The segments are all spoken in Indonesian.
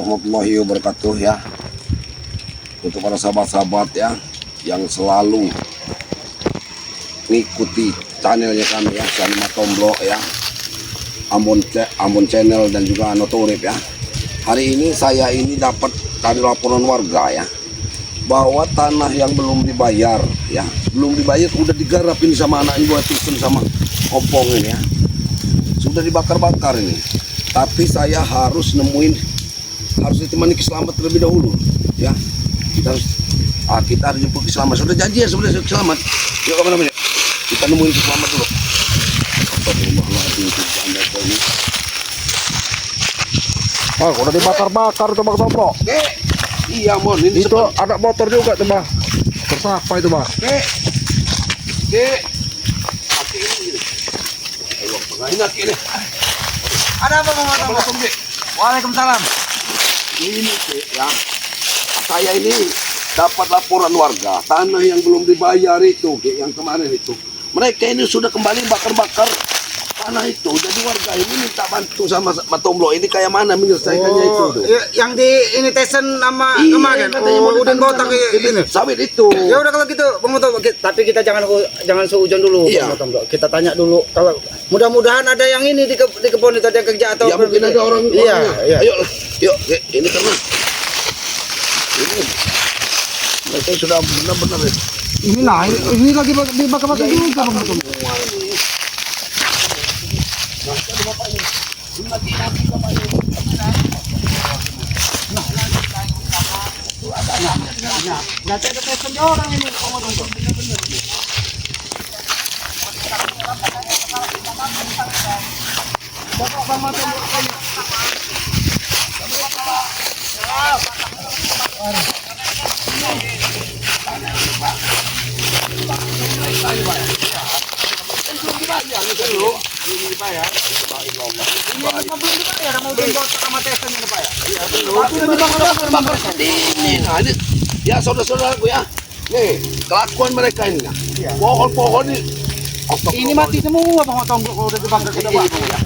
warahmatullahi wabarakatuh ya. Untuk para sahabat-sahabat ya yang selalu mengikuti channelnya kami ya, channel Matomblo ya, Ambon Channel dan juga Notorip ya. Hari ini saya dapat dari laporan warga ya, bahwa tanah yang belum dibayar ya, belum dibayar udah digarap ini sama anak ini, buat tusun sama kompong ini ya, sudah dibakar-bakar ini. Tapi saya harus ditemani Kiselamat terlebih dahulu ya. Kita harus jemput Kiselamat. Sudah janji ya sebenarnya Kiselamat. Yuk kemana-mana, kita nemuin Kiselamat dulu. Oh, udah dibakar-bakar tuh Bang Tomblo. Iya mon, ini itu ada motor juga tuh Bang. Tersapa itu Bang. Aki ini. Ayo, pengain aki ini. Ada apa Bang Tomblo? Waalaikumsalam. Ini ya, saya ini dapat laporan warga tanah yang belum dibayar itu, yang kemarin itu. Mereka ini sudah kembali bakar-bakar tanah itu. Jadi warga ini minta bantu sama Matomblo ini kayak mana menyelesaikannya itu. Yang di ini tesen sama Iya, kemarin. katanya mau Udah botak ini. Sawit itu. Ya udah kalau gitu Bang Tomblo, tapi kita jangan seujon dulu Iya. Bang Tomblo. Kita tanya dulu kalau mudah-mudahan ada yang ini di kebun itu ada yang kerja atau Ya mungkin ada orang. Iya. Ayo, yuk, ini karena ini mereka sudah benar-benar ya. Ini lagi dibakar-bakar juga Bang Tomblo. Nah, ini ya saudara-saudaraku ya. Nih, kelakuan mereka ini. Pohon-pohon ini mati semua Bang Tomblo kalau udah dibakar kita ya.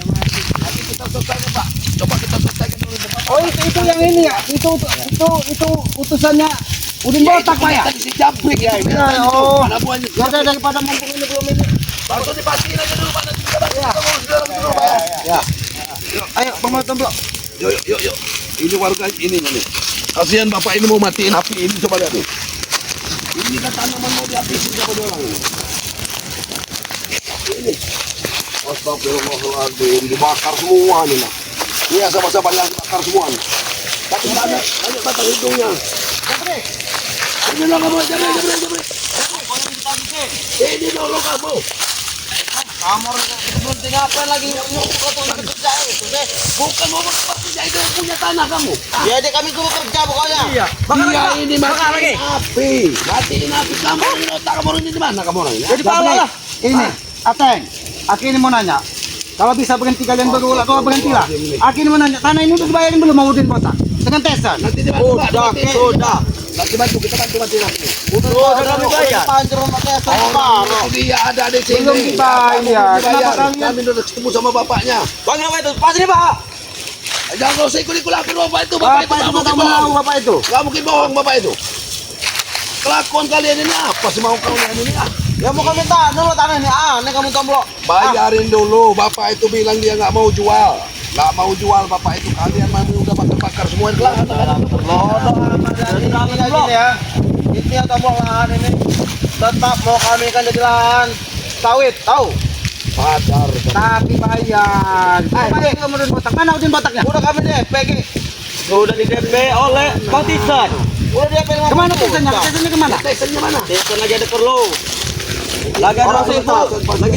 Nanti kita selesaikan, Pak. Coba kita selesaikan dulu. Oh itu yang ini ya. Itu utusannya Udin botak Pak ya. Tadi si Jabrik ya ini. Oh. Mana buahnya? Ya udah daripada mumpung ini belum ini. Langsung dipastiin aja dulu Pak. Nanti kita bantu Pak ya. Ayo Bang Tomblo. Yuk. Ini warga ini nih. Kasihan Bapak ini mau matiin api ini, coba lihat nih. Ini kan tanaman mau dihabisin sama orang ini. Ini. Astagfirullahaladzim, dibakar semua nih nah. Ini asap-asap yang dibakar semua nih. Tapi banyak batang hidungnya. Ini lah kamu, jabrik. Ini dulu kamu. Kamu berhenti ngapain lagi kerja itu deh. Bukan mau kerja itu punya tanah kamu. Ya deh kami dulu kerja pokoknya. Iya. Dia ini matiin api. Matiin api kamu ini otak kamu ini di mana kamu orang ini? Jadi Pak lah. Ini, Ateng. Aki ini mau nanya. Kalau bisa berhenti kalian berdua, kalau berhentilah. Aki ini mau nanya, tanah ini udah dibayarin belum mau Udin botak? Dengan tesan. Nanti sudah. Nanti kita bantu matiin api. Udah dibayar. Panjur sama tesan. Oh, dia ada di sini. Belum dibayar. Kenapa kalian? Kami udah ketemu sama bapaknya. Bang apa itu? Pas ini Pak. Jangan usah ikut-ikut lapor bapak itu. Bapak itu nggak mau Bapak itu. Gak mungkin bohong bapak itu. Kelakuan kalian ini apa sih mau kalian ini ah? Ya mau kami tanah tanah ini aneh kamu Tomblo. Bayarin dulu, bapak itu bilang dia nggak mau jual. Nggak mau jual bapak itu, kalian mami udah bakar-bakar semua yang kelak. Ya. Ini ya Tomblo lahan ini tetap mau kami kan jadi lahan sawit, tahu? Padar. Tapi bayar. Bayar kamu Udin botak. Mana Udin botaknya? Udah kami DP. Sudah di DP oleh Bang Tisan. Udah DP kemana Tisannya? Tisannya kemana? Tisannya mana? Tisan lagi ada perlu. Lagi ada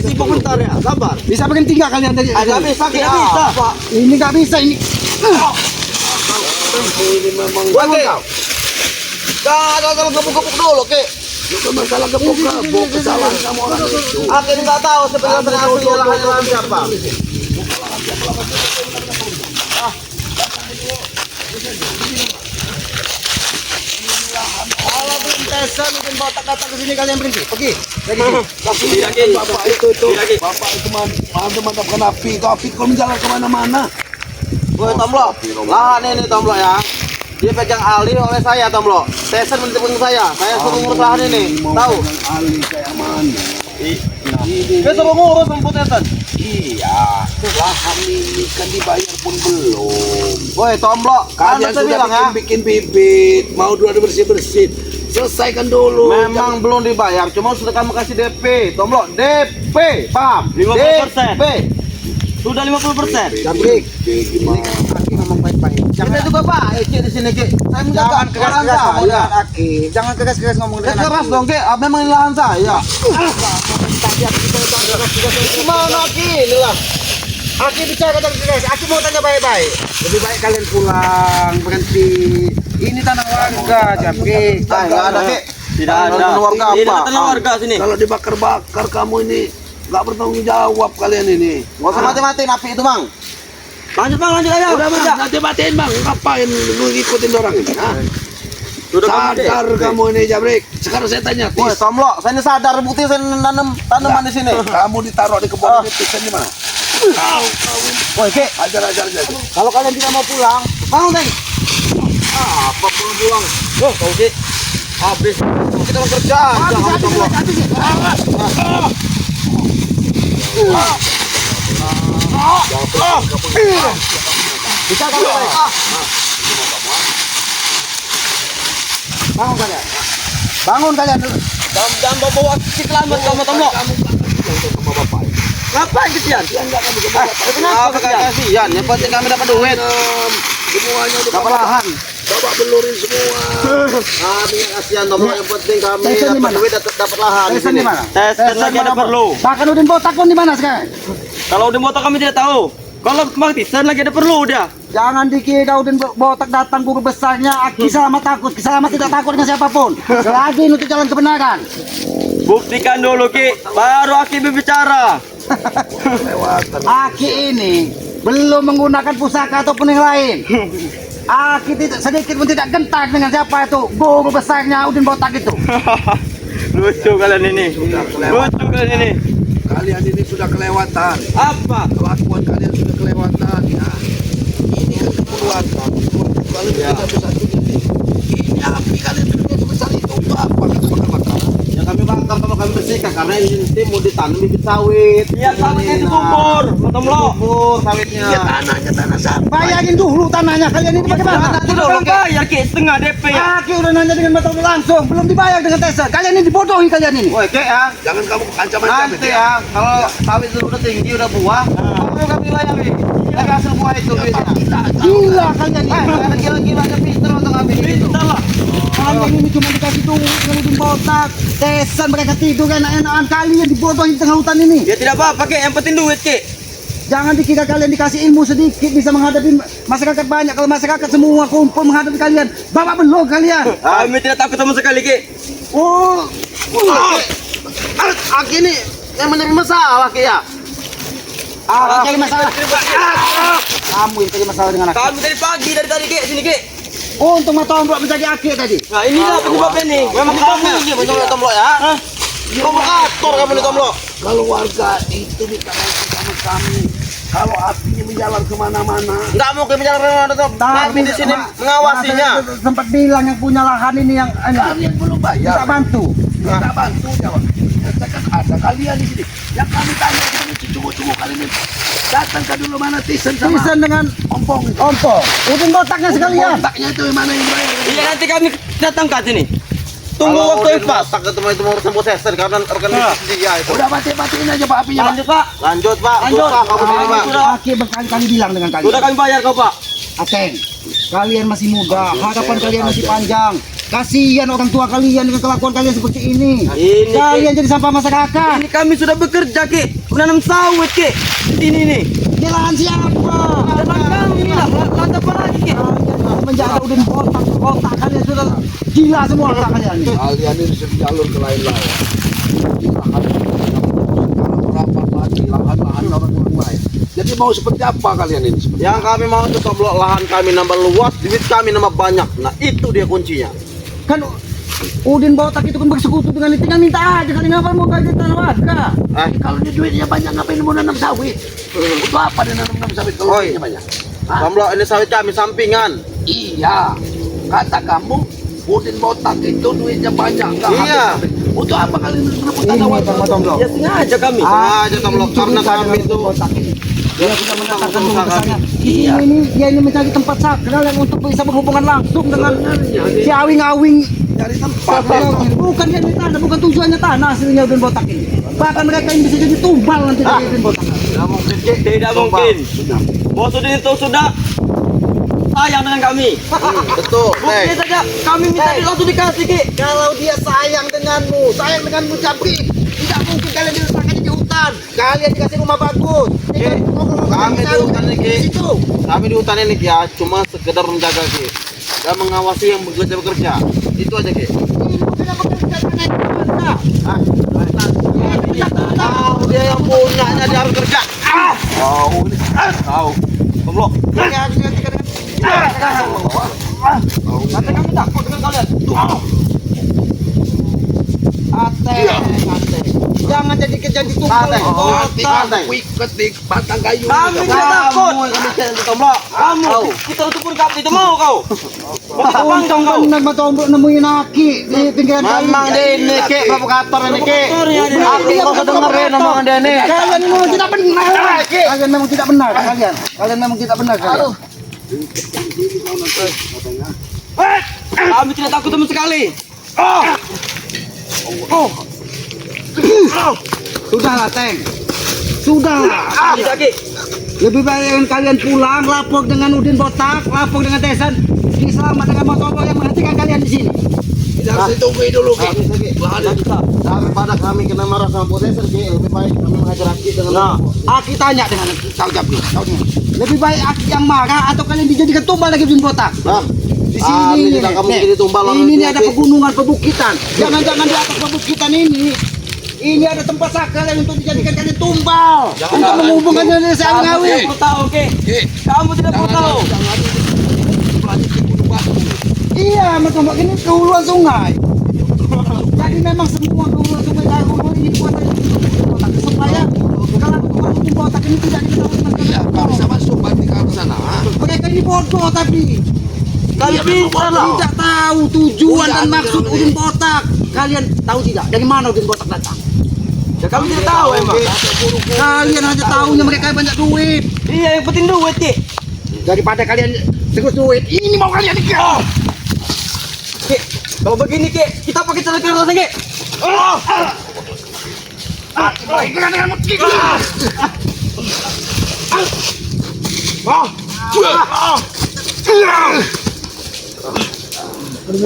sibuk bentar ya, sabar. Bisa berhenti nggak kalian tadi? Nggak bisa, tidak bisa. Ini nggak bisa ini. Ini memang. Oke. Kalau gebuk-gebuk dulu, oke. Itu masalah gebuk-gebuk, kesalahan kamu orang itu. Aku ini nggak tahu sebenarnya aslinya lahan siapa. Kalau belum tesan, mungkin botak datang ke sini kalian berhenti. Pergi. Kasih bapak itu. Bapak itu mantap api. Itu api kalau menjalan kemana-mana. Woi Tomlo, lahan ini Tomlo ya. Dia pegang alih oleh saya Tomlo. Tesen menitipkan saya suruh ngurus lahan ini. Tahu? Alih kayak mana? Dia suruh ngurus rumput Tesen. Iya, lahan ini kan dibayar pun belum. Woi Tomlo, Kalian saya sudah bilang ya. bikin bibit, mau dua bersih-bersih. Selesaikan dulu. Memang belum dibayar, cuma sudah kamu kasih DP, Tomlo, DP, paham? 50%. DP. Sudah 50%. Jabrik. Gimana? Aki ngomong baik-baik. Kita juga baik Ki di sini Ki. Saya menjaga keras-keras ngomong dengan Aki. Jangan keras-keras ngomong dengan Aki. Keras dong Ki, memang ini lahan saya. Gimana Aki? Ini lah. Aki bicara dengan keras. Aki mau tanya baik-baik. Lebih baik kalian pulang, berhenti. Ini tanah warga, Jabrik. Enggak ada Ki. Tidak ada. Warga Tidak apa? ada warga sini. Kalau dibakar-bakar kamu ini nggak bertanggung jawab kalian ini. Nggak usah mati-matiin api itu, Bang. Lanjut bang, lanjut aja. Udah bang, nanti matiin bang. Ngapain lu ngikutin orang ini? Hah? Sudah Sadar kamu ini Jabrik. Sekarang saya tanya, Woi, Tis. Tomlo, saya ini sadar bukti saya nanam tanaman di sini. Kamu ditaruh di kebun ini, Tis di mana? Woi, Ki, Ajar-ajar aja. kalau kalian tidak mau pulang, bangun deh. Apa pulang? Oh, kau sih. Habis kita mau kerja. Jangan Tomlo. Bisa kalau bangun kalian. Bangun kalian dulu. Jangan bawa lambat kamu Tomlo. Sama bapak. Ngapain kesian? Kenapa kasihan? Yang penting kami dapat duit. Semuanya udah Dapat lahan. bapak belurin semua. Kami kasihan Tomlo, yang penting kami Tesen di dapat mana? duit, dapat lahan. Tesen di mana? Tes lagi ada perlu. Bahkan Udin botak pun di mana sekarang? Kalau udah motor kami tidak tahu. Kalau Bang lagi ada perlu udah. Jangan dikira Udin botak datang guru besarnya. Aki selamat takut, selamat tidak takut dengan siapapun. Selagi untuk jalan kebenaran. Buktikan dulu Ki, baru Aki berbicara. Aki ini belum menggunakan pusaka ataupun yang lain. Aki tidak sedikit pun tidak gentar dengan siapa itu guru besarnya Udin botak itu. Lucu kalian ini. Lucu kalian ini. Kalian ini sudah kelewatan. Apa? Kelakuan kalian sudah kelewatan ya. Ini kan keperluan kalian tidak bisa ini. Ini api kalian sudah sebesar itu untuk apa? Kita bakar-bakar. Ya kami bakar sama kami bersihkan karena ini mau ditanam bibit sawit. Iya, sawitnya itu kubur, Tomlo. Kubur sawitnya. Ya tanahnya tanah siapa? Bayarin dulu tanahnya kalian ini bagaimana? Udah belum bayar Ki, setengah DP ya. Aki udah nanya dengan betul langsung, belum dibayar dengan Tesen. Kalian ini dibodohi kalian ini. Woi, Ki ya. Jangan kamu ancam-ancam Nanti ya, kalau sawit itu udah tinggi, udah buah, baru kami layani. Dari hasil buah itu duitnya. Gila kalian ini. Ada gila-gila ada pinter untuk kami itu. Salah. Kalian ini cuma dikasih duit dengan Udin botak. Tesen mereka tidur enak-enakan, kalian dibodohi di tengah hutan ini. Ya tidak apa-apa Ki, yang penting duit Ki. Jangan dikira kalian dikasih ilmu sedikit bisa menghadapi masyarakat banyak. Kalau masyarakat semua kumpul menghadapi kalian, bapak belum kalian. Kami tidak takut sama sekali Ki. Oh, Aki ini yang mencari masalah Ki ya. cari masalah. Kamu yang cari masalah dengan aku. Kami dari pagi dari tadi Ki, sini Ki. Oh, untuk mata ombak menjadi aki tadi. Nah inilah penyebabnya nih. Memang kamu ini betul Tomlo ya. Provokator kamu nih Tomlo. Kalau warga itu ditangani sama kami. Kalau apinya menjalar kemana-mana. Enggak mungkin bicara dengan kami di sini mengawasinya. Saya sempat bilang yang punya lahan ini yang Kalian belum bayar. bisa bantu. Kita bantu jawab. Kan ada kalian di sini. Yang kami tanya ini cucu-cucu kalian ini. Datangkan dulu mana Tisen sama Tisen dengan Ompong itu. Ompo. Udin botaknya sekalian. Kontaknya itu yang mana yang bayar? Iya nanti kami datang ke sini. Tunggu Kalau waktu yang Udin pas. botak ketemu itu mau urusan posesor karena organisasi dia itu. Udah mati-matiin aja Pak apinya Pak. Lanjut Pak. Lanjut Pak, Lanjut. buka kamu sini Pak. Sudah. Aki berkali-kali bilang dengan kalian. Sudah kami bayar kau Pak. Ateng, kalian masih muda, harapan kalian masih panjang. Kasihan orang tua kalian dengan kelakuan kalian seperti ini. Ini, Kalian jadi sampah masyarakat. Ini kami sudah bekerja Ki. Menanam sawit Ki. Ini nih. Di lahan siapa? Datang kami lah. Lantas apa lagi Ki? Menjaga Udin botak kalian sudah gila semua otak kalian ini. Kalian ini sudah jalur ke lain-lain. Di lahan rapat lagi lahan-lahan orang lain. Jadi mau seperti apa kalian ini? Yang kami mau itu Tomlo, lahan kami nambah luas, duit kami nambah banyak. Nah itu dia kuncinya. Kan Udin botak itu kan bersekutu dengan itu, tinggal minta aja kalian ngapain mau gaji tanah warga. Kalau ini duitnya banyak ngapain mau nanam sawit? Untuk apa dia nanam sawit kalau Oi. duitnya banyak? Tomlo, ini sawit kami sampingan. Iya, kata kamu Udin Botak itu duitnya banyak. Nggak Iya. habis-habis. Untuk apa kalian merebut Ini tanah warga? Bang Tomlo. Ya sengaja kami. Sengaja Tomlo, karena kami itu Dia sudah mendatangkan Usaha besarnya. Iya. Dia ini mencari tempat sakral yang untuk bisa berhubungan langsung dengan si awing-awing. Dari tempat. Bukan dia ini tanah, bukan tujuannya tanah aslinya Udin Botak ini. Bahkan mereka ini bisa jadi tumbal nanti dari Udin Botak. tidak mungkin, Ki. Tidak mungkin. Bos Udin itu sudah sayang dengan kami. Betul. Bukti saja kami minta langsung dikasih Ki. Kalau dia sayang denganmu Jabrik, tidak mungkin kalian diletakkan di hutan. Kalian dikasih rumah bagus. Ki, kami di hutan ini, Ki. Situ. Kami di hutan ini, Ki, ya, cuma sekedar menjaga, Ki. Dan mengawasi yang bekerja. Itu aja, Ki. Ini bukan apa kerja tanah itu Anda. Ah, tahu dia yang punyanya, dia harus kerja. Tahu. Tomlo. Ini harus digantikan dengan Kata kami takut dengan kalian. Ate. Jangan jadi kejadian tumbal. Ate. Tinggal ikat di batang kayu. Kami ini. tidak takut. Kami tidak Tomlo. Kamu, kita untuk pun kami itu mau kau. Bangkang kau. Untung nagmatombro nemuin aki di pinggiran kali. Memang dia ini, Ki, provokator ini, Ki. Provokator ya, dia. Aku Dia kau dengerin omongan dia ini. Kalian ini memang tidak benar. Kalian memang tidak benar. Kalian memang tidak benar. Kalian. Kami tidak takut sama sekali. Sudahlah, Teng. Sudah. Tidak Ki. Lebih baik kalian pulang, lapor dengan Udin Botak, lapor dengan Tesan, diselamat dengan Motobo yang menghentikan kalian di sini. Tidak harus ditunggu dulu. Ki. Bisa, Ki. Daripada kami kena marah sama profesor, Ki, lebih baik kami menghajar Aki dengan Nah, Aki tanya dengan kau Jabri. Lebih baik Aki yang marah atau kalian dijadikan tumbal lagi Udin Botak? Nah, Di sini nih, kamu nih. jadi tumbal Ini nih ada pegunungan pebukitan. Jangan-jangan di atas pebukitan ini ada tempat sakral yang untuk dijadikan kalian tumbal. Untuk menghubungkannya dengan si kamu Ngawi. tidak perlu tahu Ki. Kamu tidak perlu tahu. Iya, Motombak ini kehuluan sungai. Jadi memang semua kehuluan sungai dari hulu ini dibuat oleh Udin Botak supaya kalau Udin Botak ini tidak diketahui Ya, masyarakat. nggak bisa masuk berarti ke sana. Mereka ini bodoh tapi Iya, memang bodoh. tidak tahu tujuan dan Udah, maksud udah, Udin Botak. Kalian tahu tidak dari mana Udin Botak datang? Ya kami tidak tahu emang. Kalian hanya tahunya mereka banyak duit. Iya yang penting duit Ki. Daripada kalian terus duit, ini mau kalian ikat. Ki, kalau begini Ki, kita pakai cara keras Ki.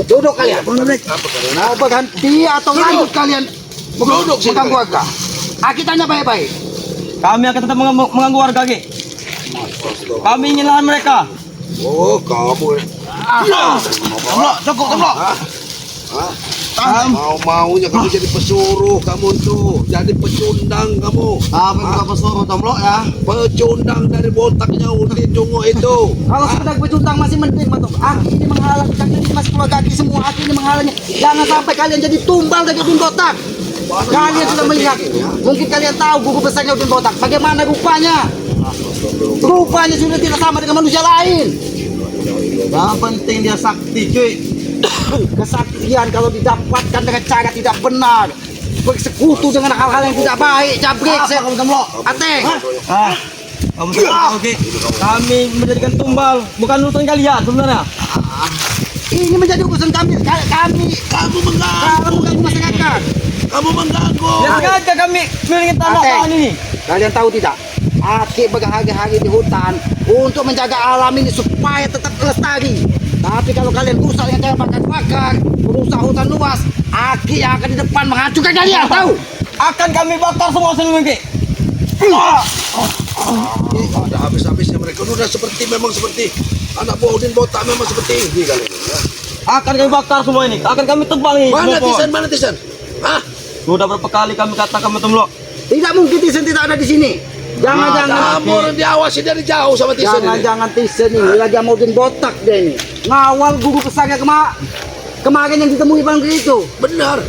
Duduk kalian. Mau berhenti atau lanjut kalian mengganggu warga? Aki tanya baik-baik. Kami akan tetap mengganggu warga Ki. Kami ingin lahan mereka. Oh, kamu. Tomlo, cukup, Tomlo. Mau-maunya kamu jadi pesuruh kamu tuh, jadi pecundang kamu. Kami bukan pesuruh, Tomlo, ya. Pecundang dari botaknya Udin Jungo itu. Kalau sudah bercutang masih mending, Matok. Aki ini menghalang, kalian ini masih keluarga Aki semua. Aki ini menghalangnya. Jangan sampai kalian jadi tumbal dari Udin Botak. Kalian sudah melihat, mungkin kalian tahu guru besarnya Udin Botak. Bagaimana rupanya? Rupanya sudah tidak sama dengan manusia lain. Yang penting dia sakti, cuy. Kesaktian kalau didapatkan dengan cara tidak benar, bersekutu dengan hal-hal yang tidak baik. Jabrik, saya Ateng. Kamu tidak tahu Ki. Kami menjadikan tumbal, bukan urusan kalian sebenarnya. Ini menjadi urusan kami. Kamu mengganggu. Masyarakat. Kamu mengganggu. Ya sengaja kami miringin tanah Ateng. lahan ini. Kalian tahu tidak? Aki berhari-hari di hutan untuk menjaga alam ini supaya tetap lestari. Tapi kalau kalian rusak dengan cara bakar-bakar, merusak hutan luas, Aki yang akan di depan menghancurkan kalian, tahu? Akan kami bakar semua seluruh Ki. Ada habis-habisnya mereka. Udah memang seperti anak buah Udin Botak memang seperti ini kalian. Ya. Akan kami bakar semua ini. Akan kami tebangi. Mana semua pohon. Tisan? Mana Tisan? Hah? Sudah berapa kali kami katakan Tomlo. Tidak mungkin Tisen tidak ada di sini. Jangan-jangan Kamu orang diawasi dari jauh sama Tisan ini. Jangan Tisen ini lagi mau Udin Botak dia ini. Ngawal guru besarnya kemarin yang ditemui bang itu. Benar.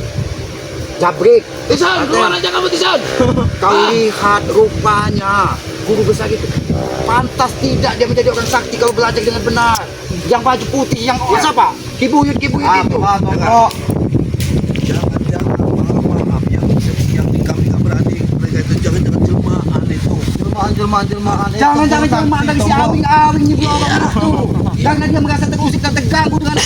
Jabrik, Tisan, keluar aja kamu Tisan. kau lihat rupanya guru besar itu Pantas tidak dia menjadi orang sakti kalau belajar dengan benar. Yang baju putih, yang siapa? Kibuyut itu. Tombro. Jangan-jangan maaf yang kami nggak berani mereka itu jangan-jangan jelmaan itu. Jelmaan. Jangan jelmaan dari si awing-awing ini orang itu. Karena dia merasa terusik dan terganggu dengan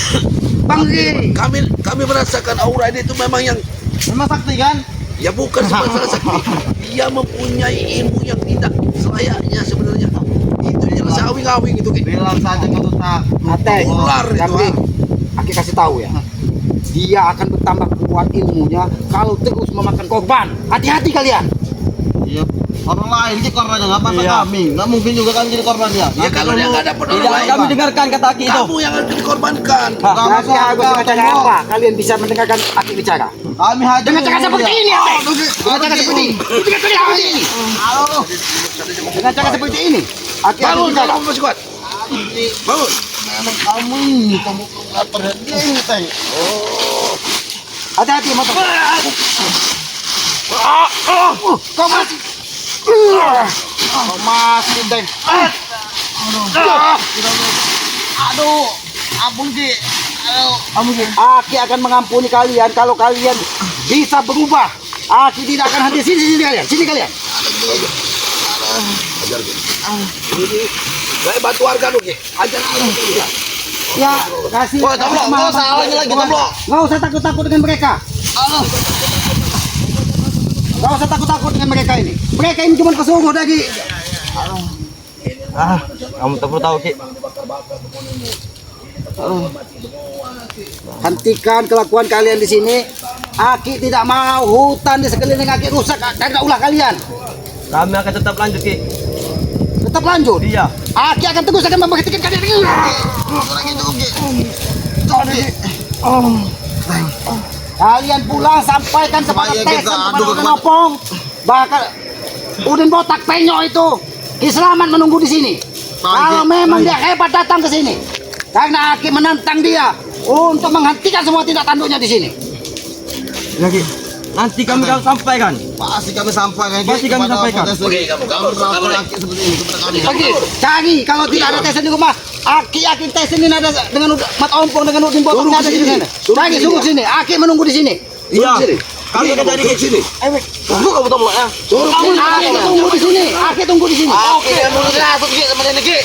Bang Ri. Kami merasakan aura ini itu memang yang Memang sakti kan? ya bukan sebenarnya sakti. Dia mempunyai ilmu yang tidak selayaknya sebenarnya. Itu jelas awing-awing itu. Bilang saja kau tak. Ateng, Ular itu, tapi Aki kasih tahu ya. Dia akan bertambah kuat ilmunya kalau terus memakan korban. Hati-hati kalian. Iya. Orang lain sih korbannya nggak apa-apa Iya. kami. Nggak mungkin juga kan jadi korban dia. Ya kalau dia nggak dapat orang Tidak lain, kami dengarkan kata Aki itu. kamu yang harus dikorbankan. Nanti aku dengan cara apa? Kalian bisa mendengarkan Aki bicara. Kami hadir. Dengan cara seperti ini, Ateng. Dengan cara seperti ini. Dengan cara seperti ini. Dengan cara seperti ini. Aki akan Bangun, bicara. kamu masih kuat. Bangun. Memang kamu ini kamu nggak perhatian ini teng. Hati-hati, motor. Kau masih. Kau masih, Teng. Aduh, ampun Ki. Aduh. Aki akan mengampuni kalian kalau kalian bisa berubah. Aki tidak akan henti. Sini kalian. Sini kalian. Ajar Ki. Ini saya bantu warga dulu Ki. Ajar Ki. Ya, kasih. Wah, Tombro, nggak usah halangi lagi, Tombro. Nggak usah takut-takut dengan mereka. Nggak usah takut-takut dengan mereka ini. Mereka ini cuma pesuruh lagi. Kamu tak perlu tahu Ki. Hentikan kelakuan kalian di sini. Aki tidak mau hutan di sekeliling Aki rusak karena ulah kalian. Kami akan tetap lanjut Ki. Tetap lanjut. Iya. Aki akan terus akan memperhatikan kalian. Kalian pulang sampaikan kepada Supaya Tesen, kita kepada adu Udin Opong, bahkan Udin Botak Penyo itu Ki Selamat menunggu di sini. Kalau memang dia hebat datang ke sini, karena Aki menantang dia untuk menghentikan semua tindak tanduknya di sini. Lagi. Nanti kami akan sampaikan. Pasti kami sampaikan. Pasti kami sampaikan. Oke, kamu melakukan laki seperti ini kepada kami. Oke, cari kalau tidak ada Tesen di rumah, Aki Tesen ini ada dengan Mat Ompong dengan Udin Botak ada di sini. Cari sungguh sini, Aki menunggu di sini. Iya. Kami akan cari Ki. sini. Tunggu kamu Tombro ya. Aki tunggu di sini, Aki tunggu di sini. Oke, menurut saya aku Ki sama Nenek Ki.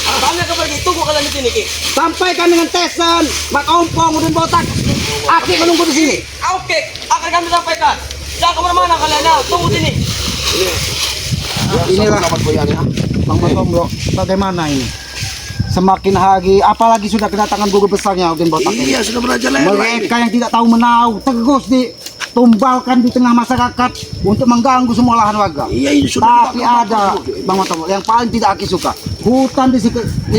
Kami akan pergi. Tunggu kalian di sini Ki. Sampaikan dengan Tesen, Mat Ompong, Udin Botak. Aki menunggu di sini. Oke, akan kami sampaikan. Jangan kemana-mana kalian ya. Tunggu sini. Inilah Bang Tombro, bagaimana ini? Semakin hari, apalagi sudah kedatangan guru besarnya Udin Botak ini. Iya, sudah merajalela ini. Mereka yang tidak tahu menau terus ditumbalkan di tengah masyarakat untuk mengganggu semua lahan warga. Iya, ini sudah Tapi ada Bang Tombro yang paling tidak Aki suka. Hutan di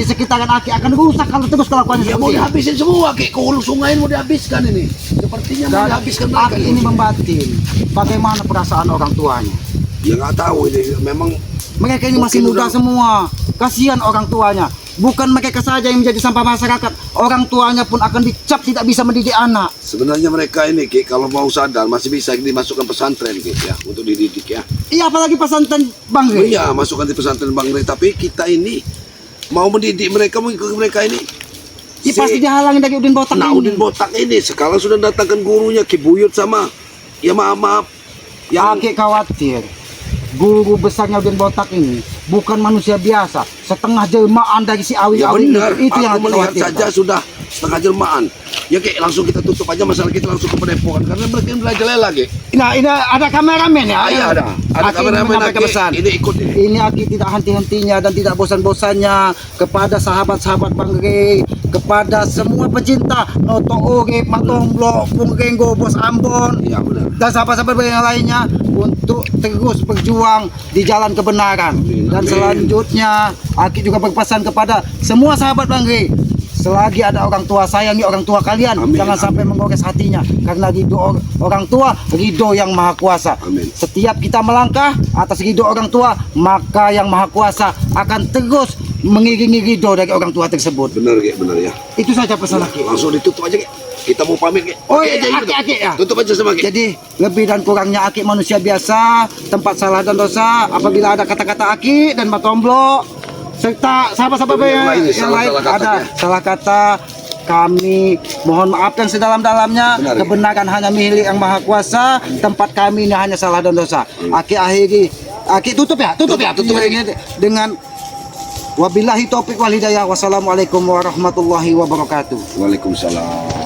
sekitaran Aki akan rusak kalau terus kelakuannya Ya seperti mau ini. dihabisin semua Ki. Ke hulu sungai mau dihabiskan ini. Sepertinya mau Dan dihabiskan mereka. Aki ini membatin bagaimana perasaan orang tuanya. Ya nggak tahu ini. Memang Mereka ini masih Mungkin muda udah- semua. Kasihan orang tuanya. Bukan mereka saja yang menjadi sampah masyarakat. Orang tuanya pun akan dicap tidak bisa mendidik anak. sebenarnya mereka ini Ki, kalau mau sadar masih bisa dimasukkan pesantren Ki ya untuk dididik ya. Iya, apalagi pesantren Bang Rey. Iya, masukkan di pesantren Bang Rey. Tapi kita ini mau mendidik mereka, mengikuti mereka ini. Ini pasti dihalangi dari Udin Botak Nah, ini. Udin Botak ini sekarang sudah datangkan gurunya Ki Buyut sama ya maaf yang Aki khawatir guru besarnya Udin Botak ini bukan manusia biasa, setengah jelmaan dari si Awi ya Awi benar. itu yang Aku Aki melihat khawatir. saja sudah setengah jelmaan. Ya Ki, langsung kita tutup aja masalah kita langsung ke Padepokan karena mereka yang belajar lagi. Nah, ini ada kameramen ya? Iya ada. Ada Aki kameramen menyampaikan Aki. pesan. Ini ikut ini. Ini Aki tidak henti-hentinya dan tidak bosan-bosannya kepada sahabat-sahabat Bang Rey, kepada semua pecinta Noto Urip, Matomblo, Bung Renggo, Bos Ambon, Iya benar. dan sahabat-sahabat yang lainnya untuk terus berjuang di jalan kebenaran. Amin, Dan amin. selanjutnya Aki juga berpesan kepada semua sahabat Bang Rey, selagi ada orang tua, sayangi orang tua kalian. Amin, Jangan sampai menggores hatinya, karena ridho orang tua, ridho yang maha kuasa. Amin. Setiap kita melangkah atas ridho orang tua, maka yang maha kuasa akan terus mengiringi ridho dari orang tua tersebut. Benar Ki, benar ya. Itu saja pesan Aki. Langsung ditutup aja Ki. Kita mau pamit. Oh Oke, iya, aja gitu. Aki ya. Tutup aja sama Aki. Jadi lebih dan kurangnya Aki manusia biasa, tempat salah dan dosa. Apabila ada kata-kata Aki dan Matomblo serta sahabat-sahabat Yang lain, yang lain salah-salah kata ada ya. salah kata, kami mohon maaf yang sedalam-dalamnya. Benar, ya. Kebenaran hanya milik yang Maha Kuasa. Tempat kami ini hanya salah dan dosa. Aki akhiri. Aki tutup ya, tutup ya. Tutup, Ini dengan wabillahi taufiq wal hidayah. Wassalamualaikum warahmatullahi wabarakatuh. Waalaikumsalam.